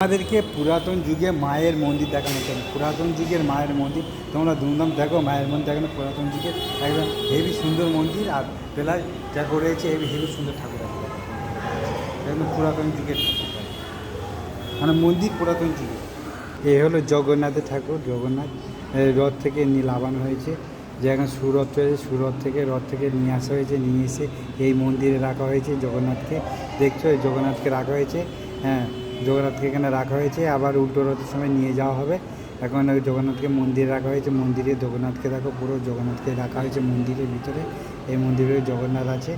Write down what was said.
আমাদেরকে পুরাতন যুগে মায়ের মন্দির দেখানো হচ্ছে, পুরাতন যুগের মায়ের মন্দির। তোমরা ধুমধাম দেখো মায়ের মন্দির দেখানো, পুরাতন যুগের একদম হেভি সুন্দর মন্দির। আর প্লাস যা রয়েছে হেভি হেভি সুন্দর ঠাকুর আছে, একদম পুরাতন যুগের ঠাকুর, মানে মন্দির পুরাতন যুগের। এ হলো জগন্নাথের ঠাকুর। জগন্নাথ রথ থেকে লাবানো হয়েছে, যে এখন সুরথ রয়েছে, সুরথ থেকে রথ থেকে নিয়ে আসা হয়েছে, নিয়ে এসে এই মন্দিরে রাখা হয়েছে জগন্নাথকে। দেখছো এই জগন্নাথকে রাখা হয়েছে, হ্যাঁ জগন্নাথকে এখানে রাখা হয়েছে। আবার উল্টো রথের সময় নিয়ে যাওয়া হবে। এখন ওই জগন্নাথকে মন্দিরে রাখা হয়েছে, মন্দিরে জগন্নাথকে দেখো, পুরো জগন্নাথকে রাখা হয়েছে মন্দিরের ভিতরে। এই মন্দিরে জগন্নাথ আছে।